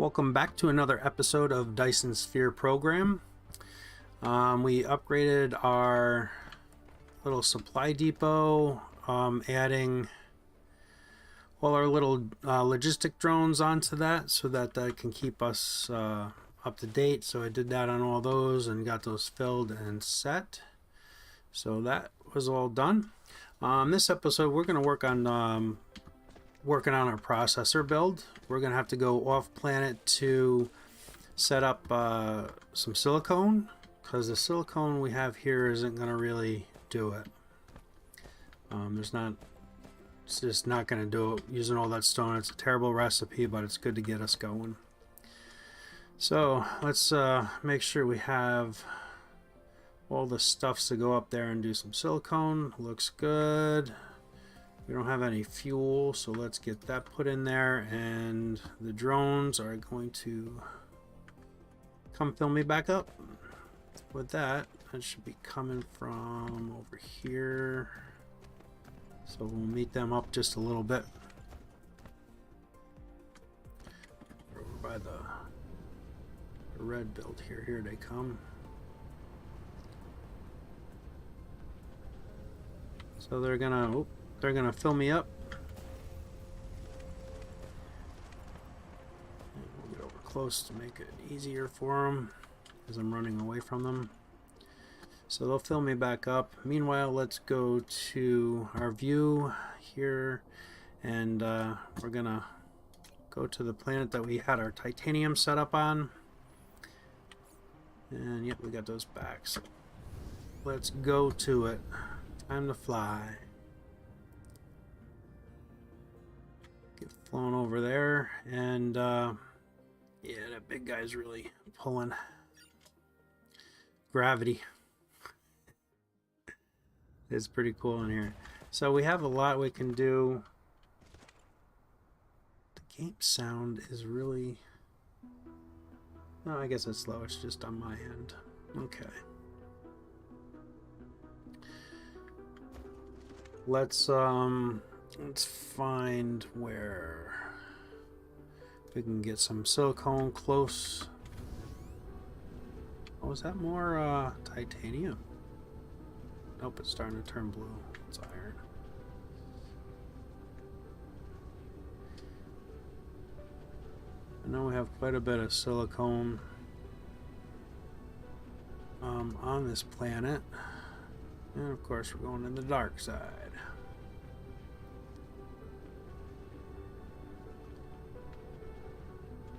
Welcome back to another episode of Dyson Sphere Program. We upgraded our little supply depot, adding all our little logistic drones onto that so that that can keep us up to date. So I did that on all those and got those filled and set. So that was all done. This episode we're going to work on working on our processor build. We're gonna have to go off planet to set up some silicone, because the silicone we have here isn't gonna really do it. It's just not gonna do it using all that stone. It's a terrible recipe, but it's good to get us going. So let's make sure we have all the stuffs to go up there and do some silicone. Looks good. We don't have any fuel, so let's get that put in there, and the drones are going to come fill me back up with that. That should be coming from over here, so we'll meet them up just a little bit over by the red build here. Here they come. So they're gonna fill me up. And we'll get over close to make it easier for them as I'm running away from them. So they'll fill me back up. Meanwhile, let's go to our view here, and we're gonna go to the planet that we had our titanium set up on. And yep, we got those back. So let's go to it. Time to fly. Flown over there, and yeah, that big guy's really pulling gravity. It's pretty cool in here. So we have a lot we can do. The game sound is really, no, I guess it's slow. It's just on my end. Okay. Let's find where we can get some silicone close. Oh, is that more titanium? Nope, it's starting to turn blue. It's iron. I know we have quite a bit of silicone on this planet. And of course we're going in the dark side.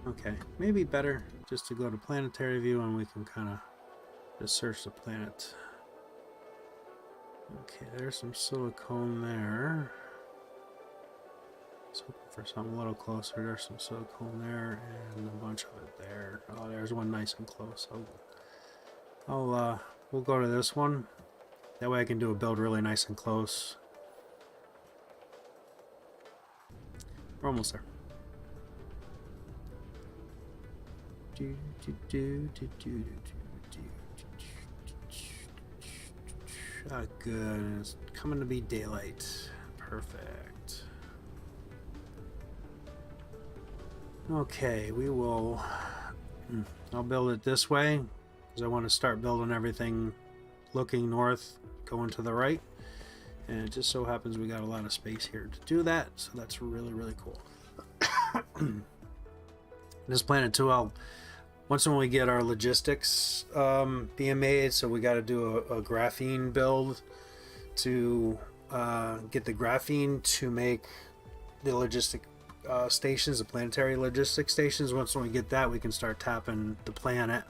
Okay, maybe better just to go to planetary view and we can kind of just search the planet. Okay, there's some silicone there. Let's hope for something a little closer. There's some silicone there and a bunch of it there. Oh, there's one nice and close. We'll go to this one. That way I can do a build really nice and close. We're almost there. Ah, good. It's coming to be daylight. Perfect. Okay, we will. I'll build it this way because I want to start building everything looking north, going to the right. And it just so happens we got a lot of space here to do that, so that's really, really cool. This planet too, once when we get our logistics being made, so we got to do a graphene build to get the graphene to make the logistic stations, the planetary logistic stations. Once when we get that, we can start tapping the planet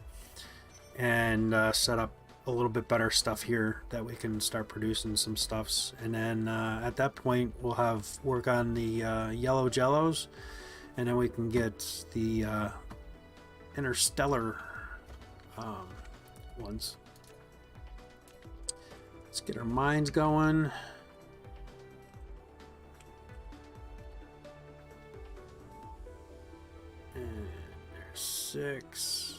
and set up a little bit better stuff here that we can start producing some stuffs. And then at that point we'll have work on the yellow jellos, and then we can get the interstellar ones. Let's get our mines going. And there's 6.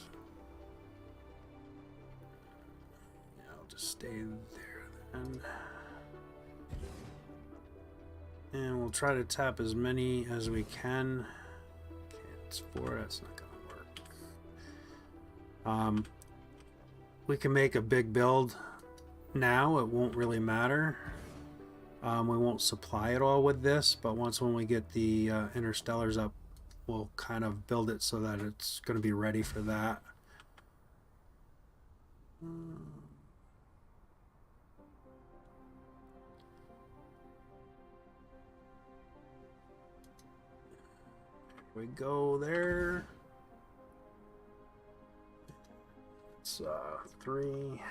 I'll just stay there then. And we'll try to tap as many as we can. Okay, it's 4, that's not gonna We can make a big build now. It won't really matter. We won't supply it all with this, but when we get the interstellars up, we'll kind of build it so that it's going to be ready for that. We go there. It's 3.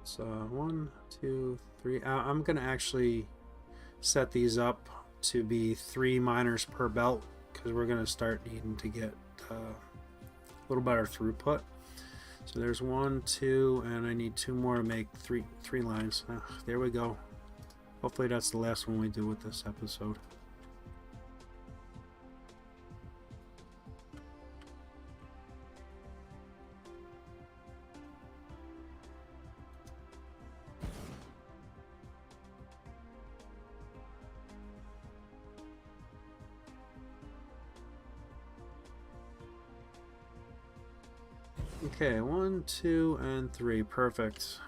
So 1, 2, 3. I'm gonna actually set these up to be 3 miners per belt, because we're gonna start needing to get a little better throughput. So there's 1, 2, and I need 2 more to make three lines. There we go. Hopefully that's the last one we do with this episode. Okay, 1, 2, and 3. Perfect.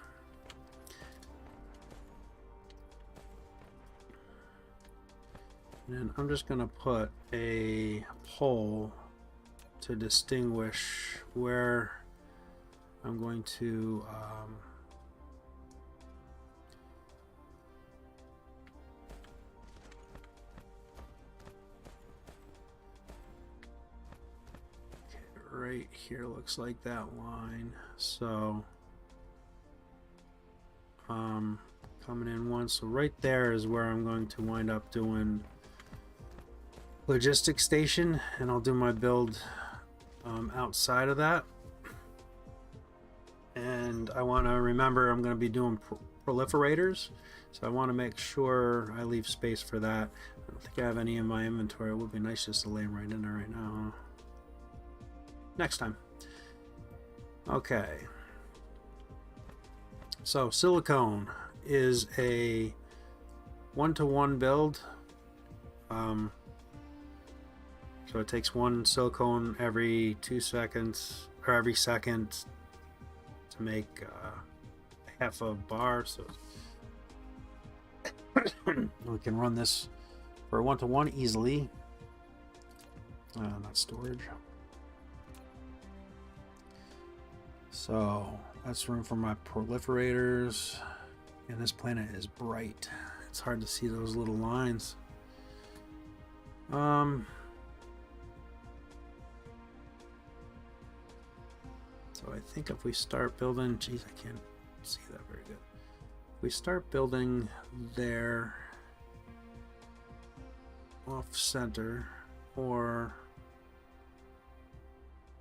And I'm just going to put a pole to distinguish where I'm going to right here looks like that line. So coming in one, so right there is where I'm going to wind up doing logistics station, and I'll do my build outside of that. And I want to remember I'm going to be doing proliferators, so I want to make sure I leave space for that. I don't think I have any in my inventory. It would be nice just to lay them right in there right now. Next time. Okay. So Silicone is a 1-to-1 build. So it takes 1 silicone every 2 seconds, or every second, to make half a bar. So we can run this for 1-to-1 easily. Not storage. So that's room for my proliferators. And this planet is bright. It's hard to see those little lines. So I think if we start building, geez, I can't see that very good. If we start building there off center, or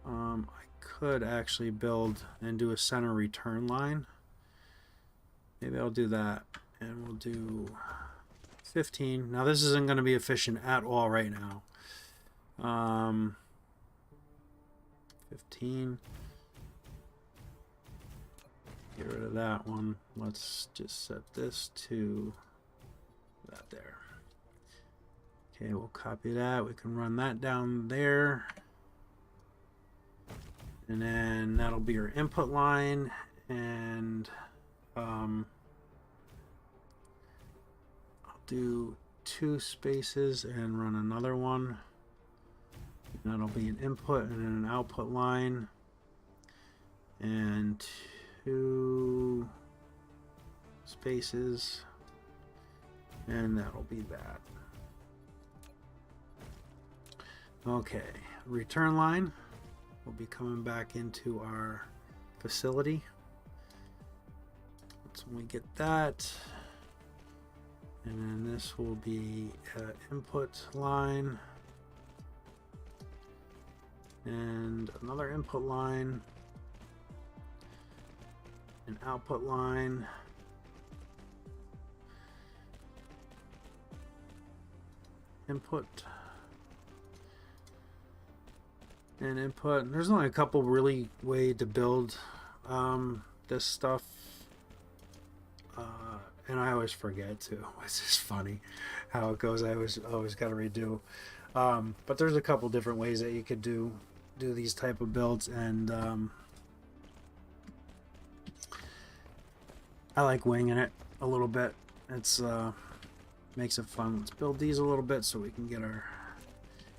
I could actually build and do a center return line. Maybe I'll do that, and we'll do 15. Now this isn't going to be efficient at all right now. 15. Get rid of that one. Let's just set this to that there. Okay, we'll copy that. We can run that down there. And then that'll be your input line. And I'll do 2 spaces and run another one. And that'll be an input and an output line. And 2 spaces, and that'll be that. Okay, return line will be coming back into our facility. So when we get that, and then this will be an input line and another input line, an output line, input, and input. There's only a couple really ways to build this stuff, and I always forget too. It's just funny how it goes. I always got to redo. But there's a couple different ways that you could do these type of builds, and I like winging it a little bit. It's makes it fun. Let's build these a little bit so we can get our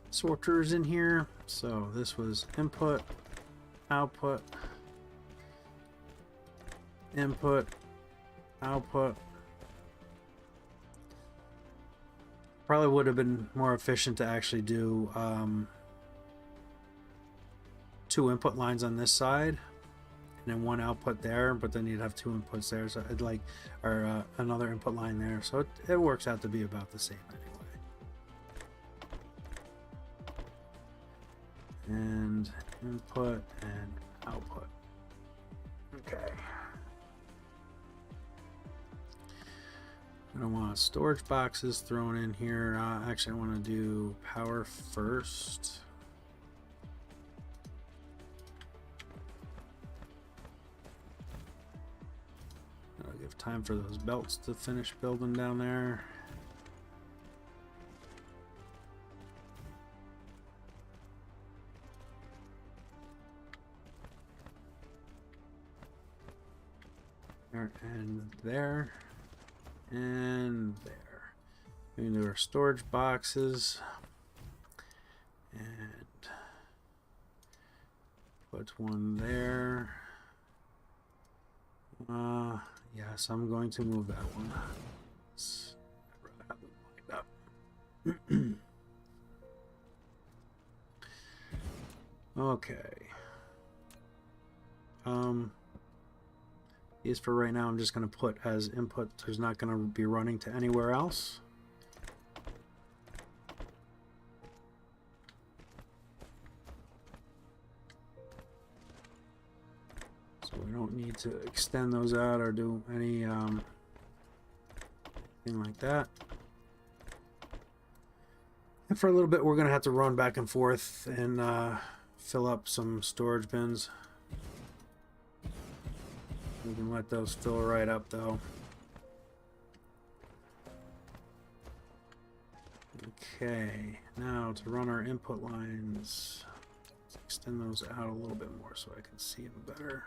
sorters in here. So this was input, output, input, output. Probably would have been more efficient to actually do 2 input lines on this side and then 1 output there, but then you'd have 2 inputs there, so I'd like, or another input line there, so it works out to be about the same anyway. And input and output. Okay. I don't want storage boxes thrown in here. Actually, I want to do power first. I'll give time for those belts to finish building down there. And there. And there. We can do our storage boxes and put one there. Yes, I'm going to move that one. I'd rather have it lined up. Okay. These for right now I'm just going to put as input. There's not going to be running to anywhere else. So we don't need to extend those out or do any thing like that. And for a little bit we're going to have to run back and forth and fill up some storage bins. We can let those fill right up though. Okay, now to run our input lines, let's extend those out a little bit more so I can see them better.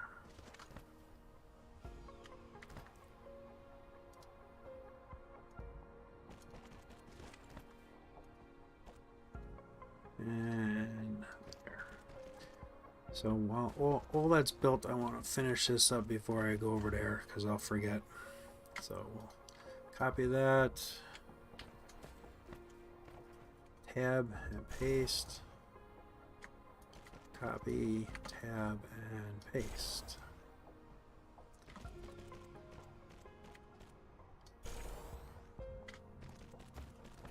And there. So while all that's built, I want to finish this up before I go over there because I'll forget. So we'll copy that, tab and paste, copy, tab and paste.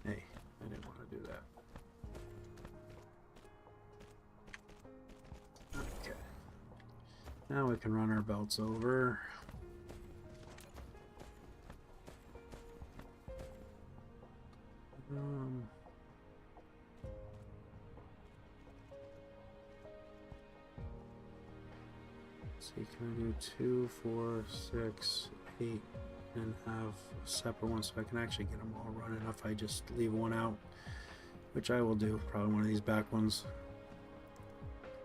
Hey, I didn't want to do that. Okay. Now we can run our belts over. See, can I do 2, 4, 6, 8, and have separate ones so I can actually get them all running if I just leave one out, which I will do, probably one of these back ones.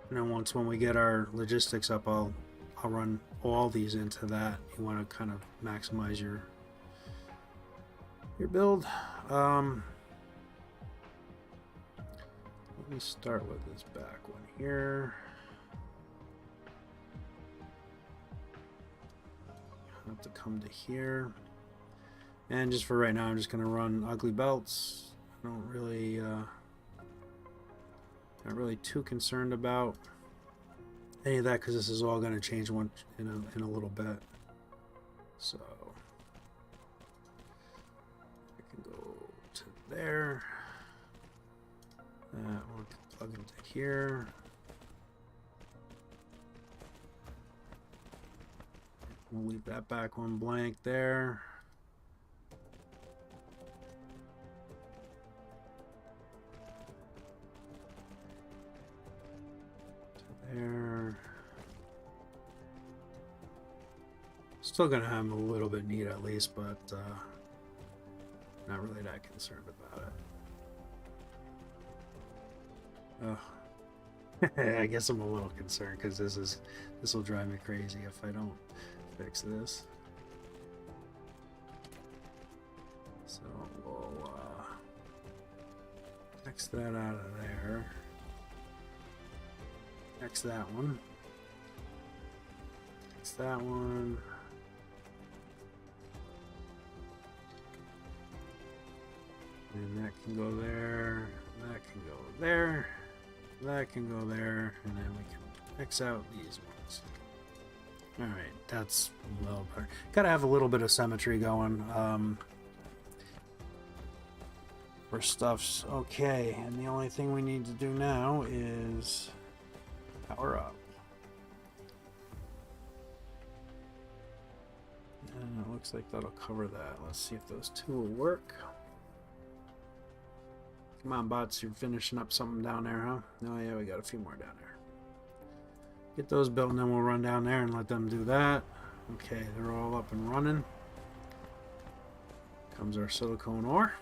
And then once when we get our logistics up, I'll run all these into that. You want to kind of maximize your build. Let me start with this back one here. Have to come to here, and just for right now I'm just going to run ugly belts. I don't really not really too concerned about any of that because this is all going to change in a little bit. So I can go to there, that one can plug into here. We'll leave that back one blank there. To there. Still gonna have a little bit neat at least, but not really that concerned about it. I guess I'm a little concerned because this will drive me crazy if I don't fix this. So we'll X that out of there. X that one. X that one. And that can go there. That can go there. That can go there. And then we can X out these ones. Alright, that's a little better. Gotta have a little bit of symmetry going. For stuffs. Okay, and the only thing we need to do now is power up. And it looks like that'll cover that. Let's see if those two will work. Come on, bots, you're finishing up something down there, huh? Oh yeah, we got a few more down there. Get those built and then we'll run down there and let them do that. Okay, they're all up and running. Comes our silicone ore.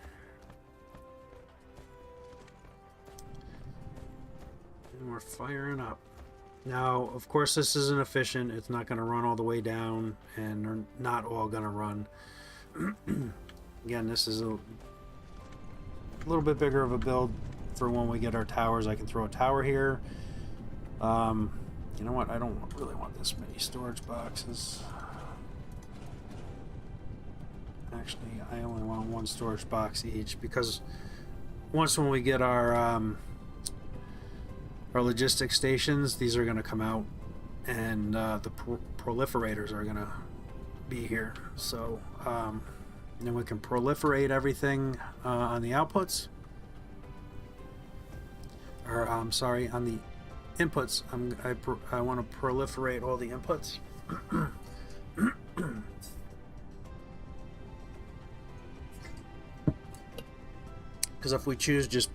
And we're firing up. Now, of course, this isn't efficient. It's not going to run all the way down, and they're not all going to run. Again, this is a little bit bigger of a build for when we get our towers. I can throw a tower here. You know what? I don't really want this many storage boxes. Actually, I only want one storage box each, because once when we get our logistic stations, these are going to come out, and the proliferators are going to be here. So then we can proliferate everything on the outputs, or I'm sorry, on the inputs. I want to proliferate all the inputs. Because if we choose just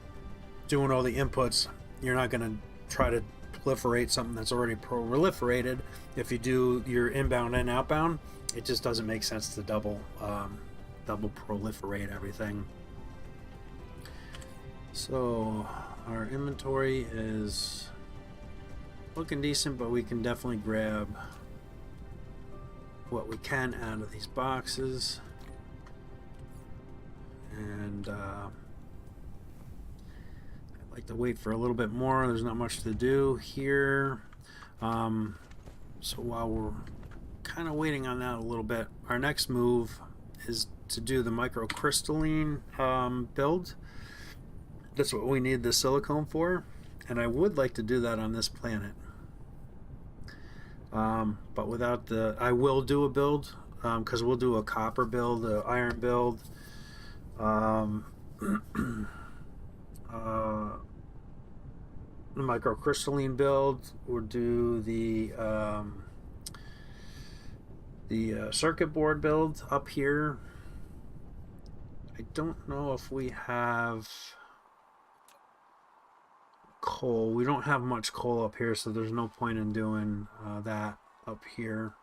doing all the inputs, you're not going to try to proliferate something that's already proliferated. If you do your inbound and outbound, it just doesn't make sense to double proliferate everything. So our inventory is looking decent, but we can definitely grab what we can out of these boxes. And like to wait for a little bit more. There's not much to do here. So while we're kind of waiting on that a little bit, our next move is to do the microcrystalline build. That's what we need the silicone for, and I would like to do that on this planet. But without the, I will do a build, because we'll do a copper build, an iron build, the microcrystalline build. We'll do the circuit board build up here. I don't know if we have coal. We don't have much coal up here, so there's no point in doing that up here.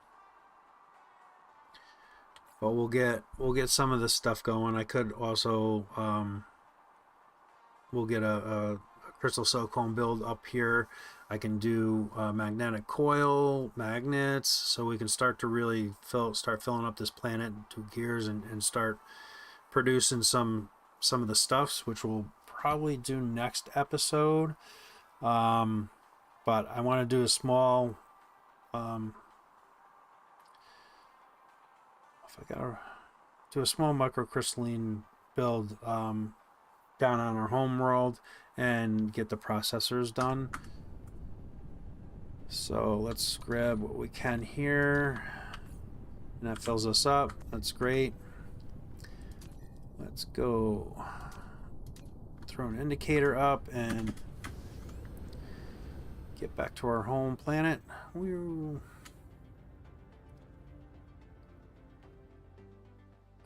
But we'll get some of this stuff going. I could also we'll get a crystal silicone build up here. I can do magnetic coil, magnets, so we can start to really start filling up this planet into gears and start producing some of the stuffs, which we'll probably do next episode. But I want to do a small microcrystalline build down on our home world and get the processors done. So let's grab what we can here, and that fills us up. That's great. Let's go throw an indicator up and get back to our home planet.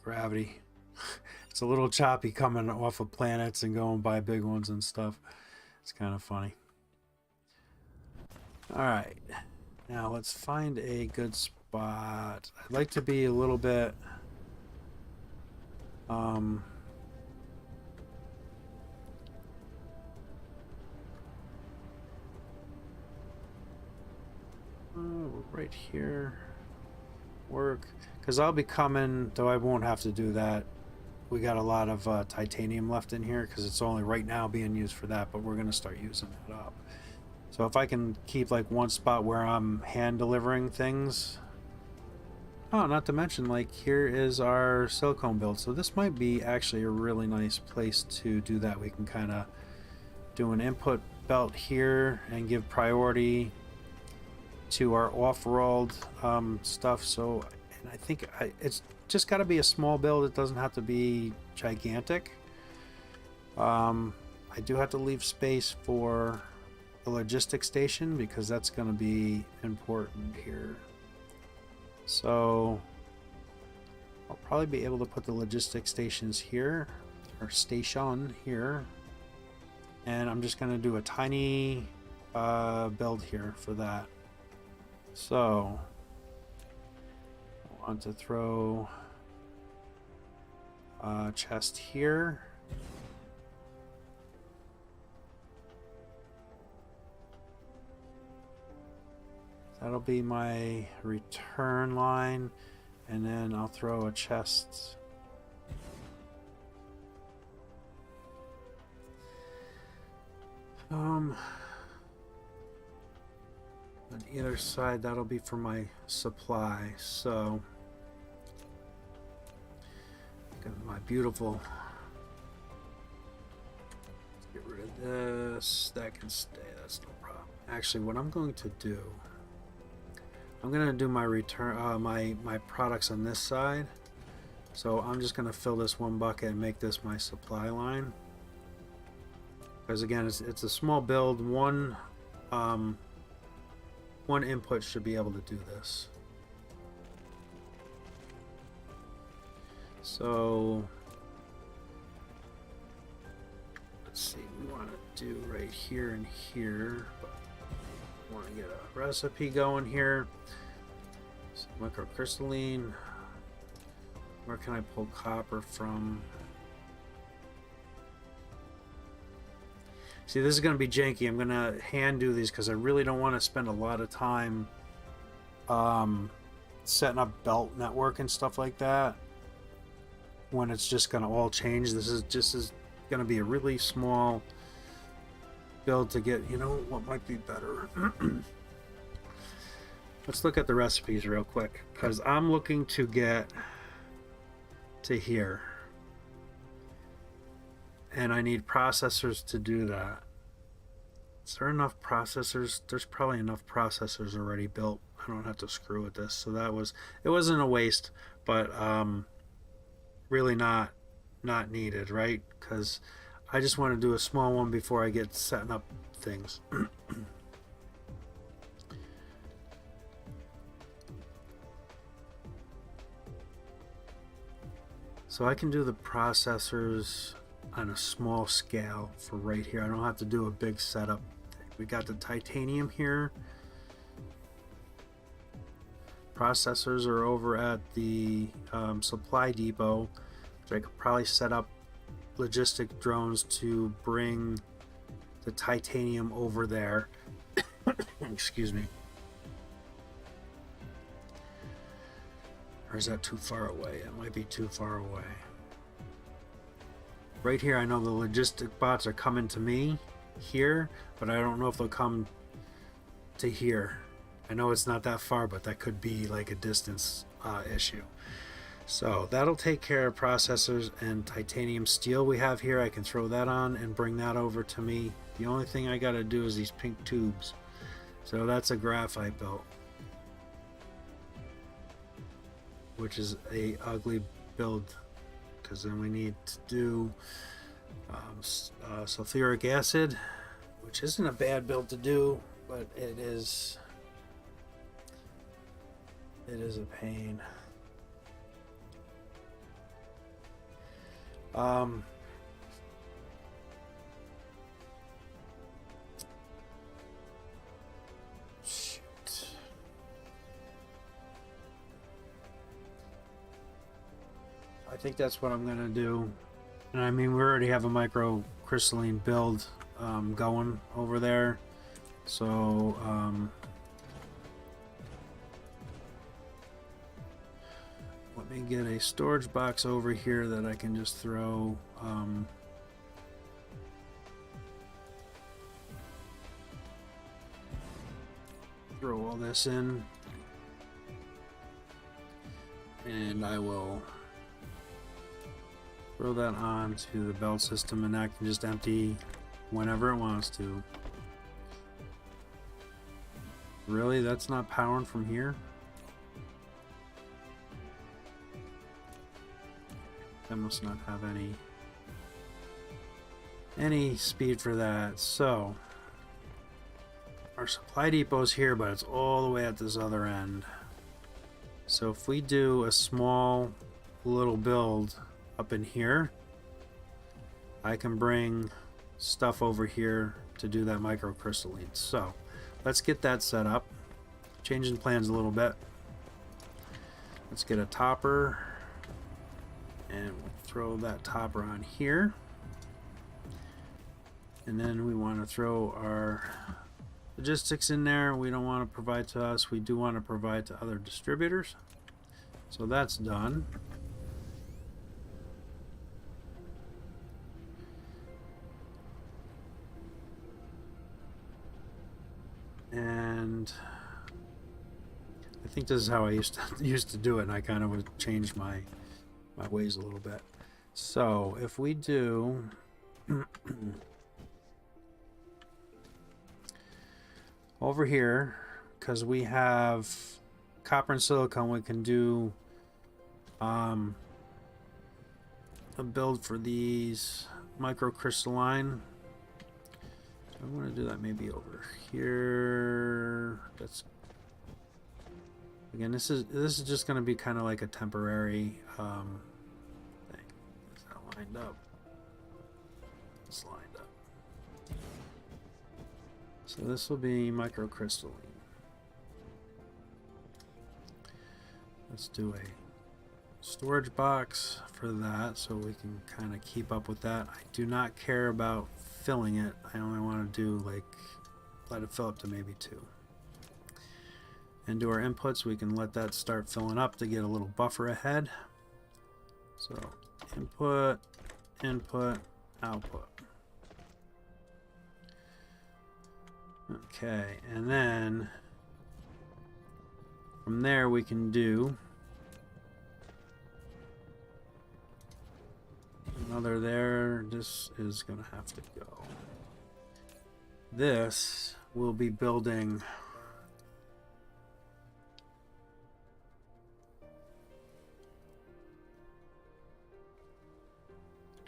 Gravity. It's a little choppy coming off of planets and going by big ones and stuff. It's kind of funny. Alright, now let's find a good spot but I'd like to be a little bit right here work, because I'll be coming, though I won't have to do that. We got a lot of titanium left in here because it's only right now being used for that, but we're going to start using that up. So if I can keep like one spot where I'm hand delivering things. Oh, not to mention, like, here is our silicone build. So this might be actually a really nice place to do that. We can kind of do an input belt here and give priority to our off-world stuff. So, and I think it's just got to be a small build. It doesn't have to be gigantic. I do have to leave space for the logistics station because that's going to be important here. So I'll probably be able to put the logistics stations here, or station here, and I'm just going to do a tiny build here for that. So I want to throw a chest here. That'll be my return line, and then I'll throw a chest on either side. That'll be for my supply. So my beautiful, let's get rid of this. That can stay, that's no problem. Actually, what I'm going to do, I'm going to do my return my products on this side. So I'm just going to fill this one bucket and make this my supply line, because again, it's a small build. One input should be able to do this. So let's see, we want to do right here and here, but I want to get a recipe going here. So microcrystalline, where can I pull copper from? See, this is going to be janky. I'm going to hand do these because I really don't want to spend a lot of time setting up belt network and stuff like that when it's just going to all change. This is going to be a really small build to get, you know, what might be better. Let's look at the recipes real quick, because I'm looking to get to here, and I need processors to do that. Is there enough processors? There's probably enough processors already built. I don't have to screw with this. So it wasn't a waste, but really not needed, right? Because I just want to do a small one before I get setting up things. So I can do the processors on a small scale for right here. I don't have to do a big setup. We got the titanium here. Processors are over at the supply depot, which I could probably set up logistic drones to bring the titanium over there. Excuse me. Or is that too far away? It might be too far away. Right here, I know the logistic bots are coming to me here, but I don't know if they'll come to here. I know it's not that far, but that could be like a distance issue. So that'll take care of processors and titanium steel we have here. I can throw that on and bring that over to me. The only thing I got to do is these pink tubes. So that's a graphite belt, which is a ugly build, because then we need to do sulfuric acid, which isn't a bad build to do, but it is a pain. Shoot. I think that's what I'm gonna do. And I mean, we already have a microcrystalline build going over there, so let me get a storage box over here that I can just throw throw all this in, and I will throw that onto the belt system, and that can just empty whenever it wants to. Really? That's not powering from here? That must not have any speed for that. So our supply depot's here, but it's all the way at this other end. So if we do a small little build up in here, I can bring stuff over here to do that microcrystalline. So let's get that set up. Changing plans a little bit. Let's get a topper, and we'll throw that topper on here. And then we want to throw our logistics in there. We don't want to provide to us. We do want to provide to other distributors. So that's done. And I think this is how I used to do it, and I kind of would change my ways a little bit. So if we do over here, because we have copper and silicone, we can do a build for these microcrystalline. I'm going to do that maybe over here. That's, again, this is just going to be kind of like a temporary thing. Is that lined up? It's lined up. So this will be microcrystalline. Let's do a storage box for that so we can kind of keep up with that. I do not care about filling it. I only want to do like let it fill up to maybe 2. And do our inputs, we can let that start filling up to get a little buffer ahead. So input, input, output. Okay, and then from there we can do another there. This is going to have to go. This will be building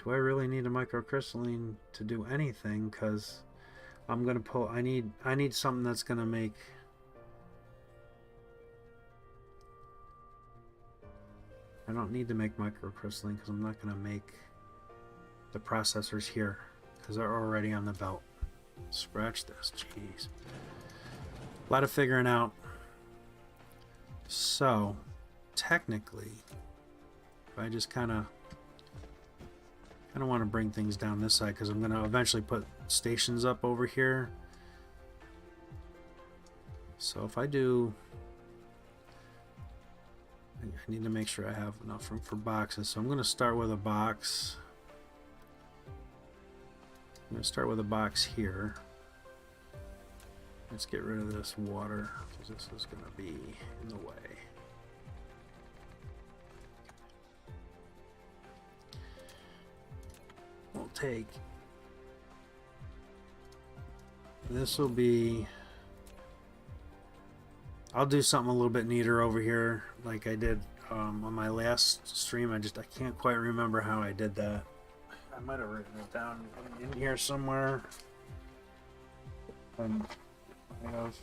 do I really need a microcrystalline to do anything? Because I'm going to pull, I need something that's going to make I don't need to make microcrystalline because I'm not going to make the processors here because they're already on the belt. Scratch this, jeez. A lot of figuring out. So, technically, if I just kind of want to bring things down this side because I'm going to eventually put stations up over here. So if I do, I need to make sure I have enough room for boxes. So I'm going to start with a box. I'm going to start with a box here. Let's get rid of this water because this is going to be in the way. We'll take, this will be, I'll do something a little bit neater over here like I did on my last stream. I can't quite remember how I did that. I might have written it down in here somewhere. I have.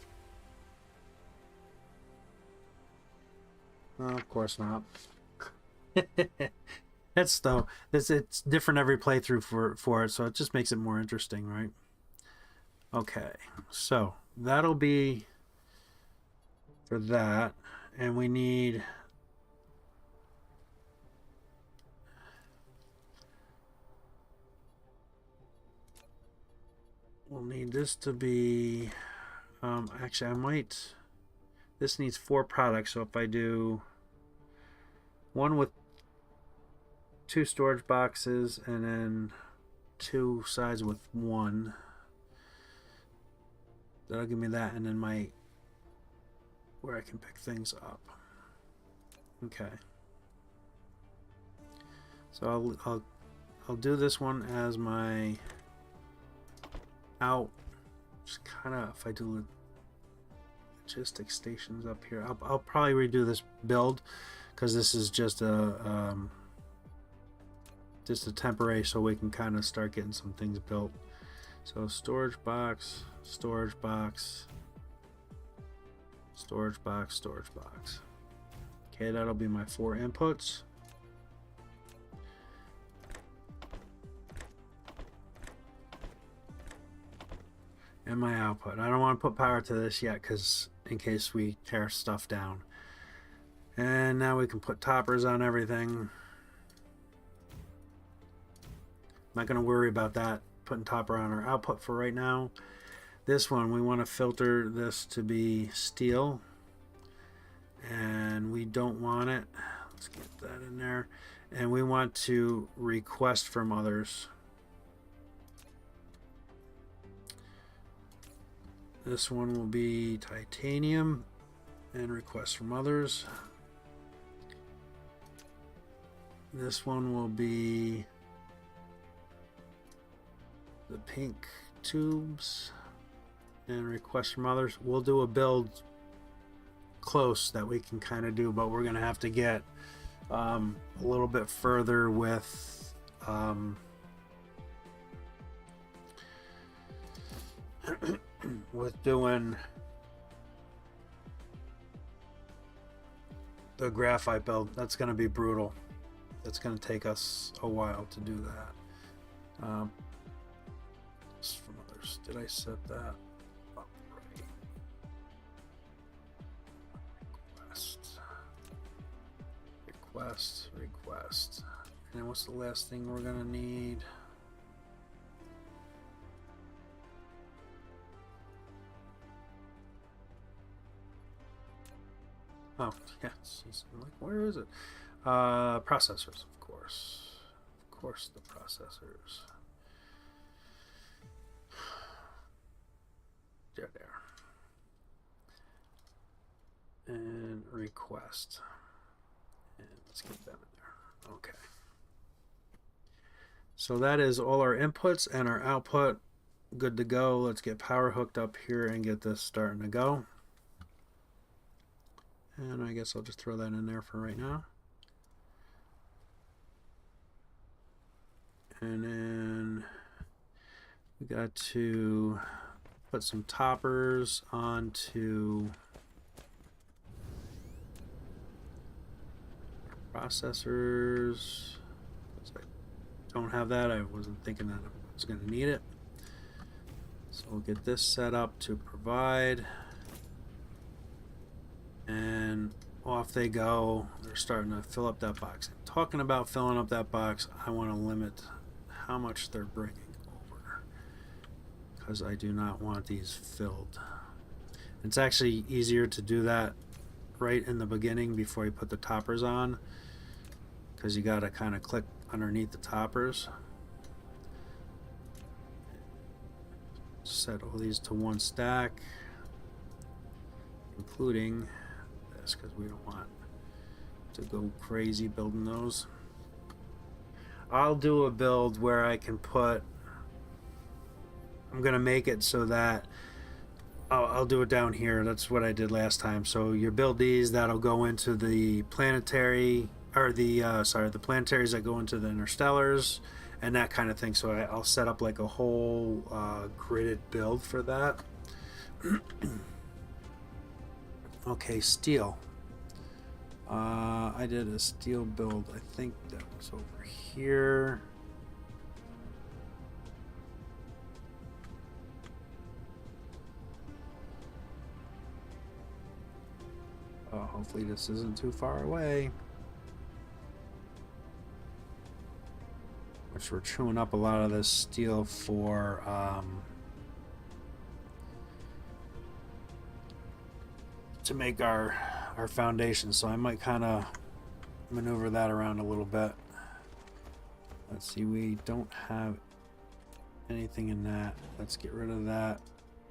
No, of course not. It's different every playthrough for it, so it just makes it more interesting, right? Okay, so that'll be for that, and we need we'll need this to be, actually I might, this needs 4 products, so if I do one with 2 storage boxes and then 2 sides with 1, that'll give me that, and then my, where I can pick things up. Okay. So I'll do this one as my out. Just kind of, if I do logistic stations up here, I'll probably redo this build because this is just a temporary, so we can kind of start getting some things built. So storage box, storage box, storage box, storage box. Okay, that'll be my 4 inputs. And my output. I don't want to put power to this yet because in case we tear stuff down. And now we can put toppers on everything. I'm not going to worry about that, putting topper on our output for right now. This one, we want to filter this to be steel. And we don't want it. Let's get that in there. And we want to request from others. This one will be titanium and request from others. This one will be the pink tubes and request from others. We'll do a build close that we can kind of do, but we're going to have to get a little bit further with with doing the graphite build. That's going to be brutal. That's going to take us a while to do that. From others, did I set that up right? Request. And then what's the last thing we're going to need? Oh, yes. I'm like, where is it? Processors, of course. Of course, the processors. There. And request. And let's get them in there. Okay. So that is all our inputs and our output. Good to go. Let's get power hooked up here and get this starting to go. And I guess I'll just throw that in there for right now. And then we got to put some toppers onto processors. I don't have that. I wasn't thinking that I was going to need it. So we'll get this set up to provide. And off they go. They're starting to fill up that box. And talking about filling up that box, I want to limit how much they're bringing over because I do not want these filled. It's actually easier to do that right in the beginning before you put the toppers on because you got to kind of click underneath the toppers. Set all these to one stack, including because we don't want to go crazy building those. I'll do a build where I can put, I'm gonna make it so that I'll do it down here. That's what I did last time. So you build these, that'll go into the planetary, or the the planetaries that go into the interstellars and that kind of thing. So I'll set up like a whole gridded build for that. Okay, steel. I did a steel build. I think that was over here. Hopefully this isn't too far away. Which we're chewing up a lot of this steel for to make our foundation, so I might kind of maneuver that around a little bit. Let's see, we don't have anything in that. Let's get rid of that,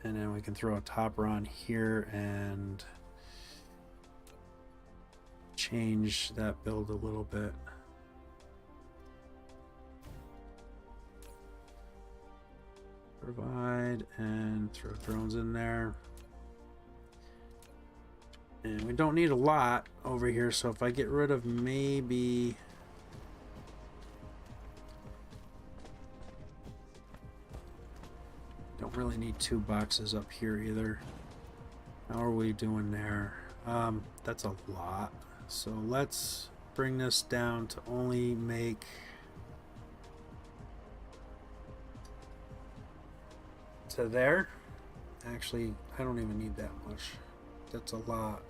and then we can throw a topper on here and change that build a little bit. Provide and throw drones in there. And we don't need a lot over here, so if I get rid of maybe... Don't really need 2 boxes up here either. How are we doing there? That's a lot. So let's bring this down to only make... to there. Actually, I don't even need that much. That's a lot.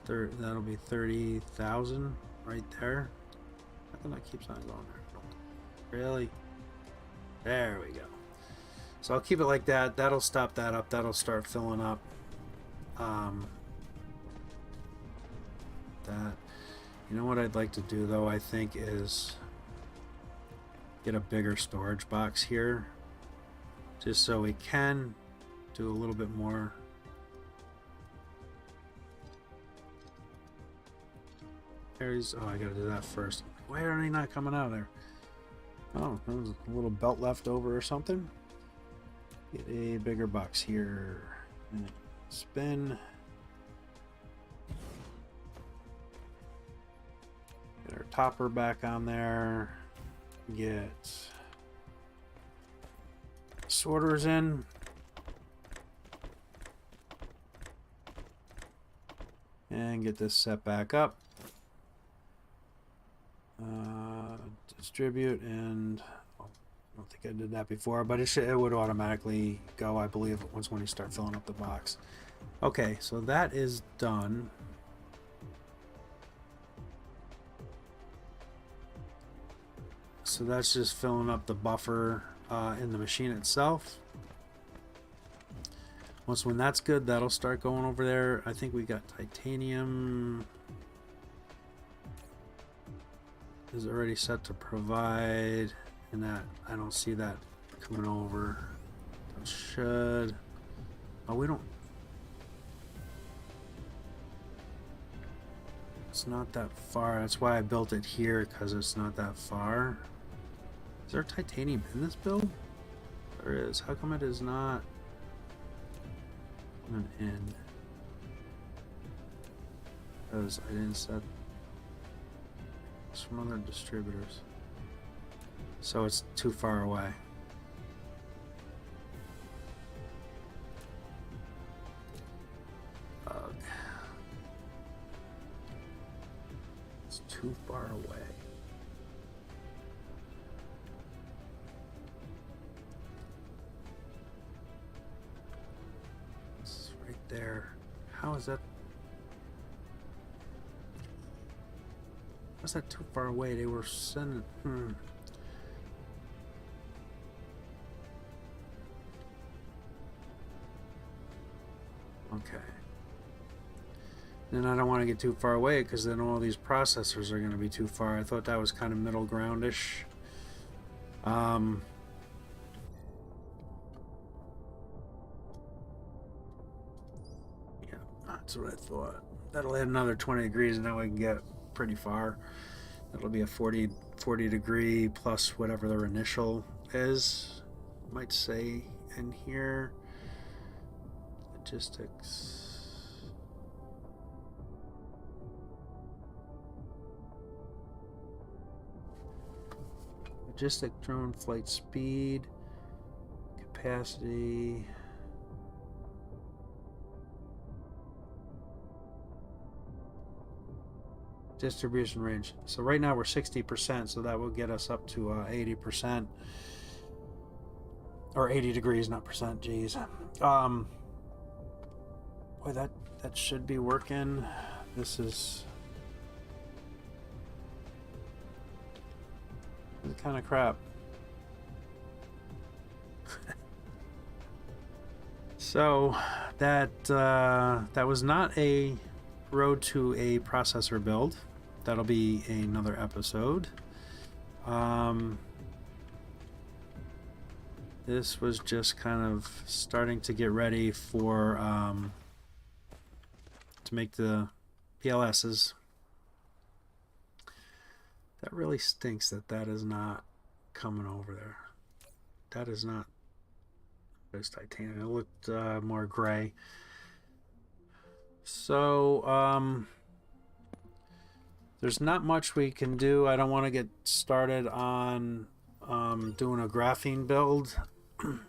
That'll be 30,000 right there. How come that keeps on going there? Really? There we go. So I'll keep it like that. That'll stop that up. That'll start filling up. That. You know what I'd like to do though, I think, is get a bigger storage box here, just so we can do a little bit more. There's, oh, I gotta do that first. Why are they not coming out of there? Oh, there was a little belt left over or something. Get a bigger box here. And spin. Get our topper back on there. Get sorters in. And get this set back up. Distribute, and I don't think I did that before, but it would automatically go, I believe, once when you start filling up the box. Okay, so that is done. So that's just filling up the buffer in the machine itself. Once when that's good, that'll start going over there. I think we got titanium is already set to provide, and that I don't see that coming over. That should. Oh, we don't. It's not that far. That's why I built it here, because it's not that far. Is there titanium in this build? There is. How come it is not coming in? Because I didn't set. It's from other distributors. So it's too far away. Ugh. It's too far away. It's right there. How is that? How's that too far away? They were sending. Okay. Then I don't want to get too far away, because then all these processors are going to be too far. I thought that was kind of middle groundish. Yeah, that's what I thought. That'll add another 20 degrees, and then we can get pretty far. That'll be a 40 degree plus whatever their initial is. Might say in here. Logistics. Logistic drone flight speed. Capacity. Distribution range. So right now we're 60%, so that will get us up to 80%. Or 80 degrees, not percent, geez. Boy, that should be working. This is kind of crap. So that was not a road to a processor build. That'll be another episode. This was just kind of starting to get ready for to make the PLSs. That really stinks that that is not coming over there. That is not. There's titanium. It looked more gray. So there's not much we can do. I don't want to get started on doing a graphene build.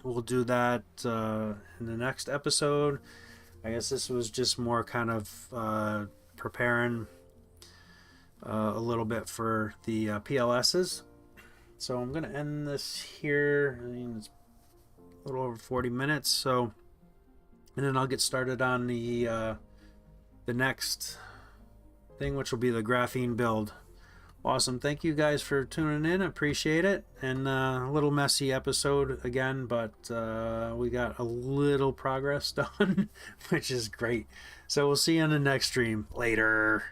We'll do that in the next episode. I guess this was just more kind of preparing a little bit for the PLSs. So I'm going to end this here. I mean, it's a little over 40 minutes. So, and then I'll get started on the next thing, which will be the graphene build. Awesome. Thank you guys for tuning in. Appreciate it. And a little messy episode again, but we got a little progress done, which is great. So we'll see you on the next stream. Later.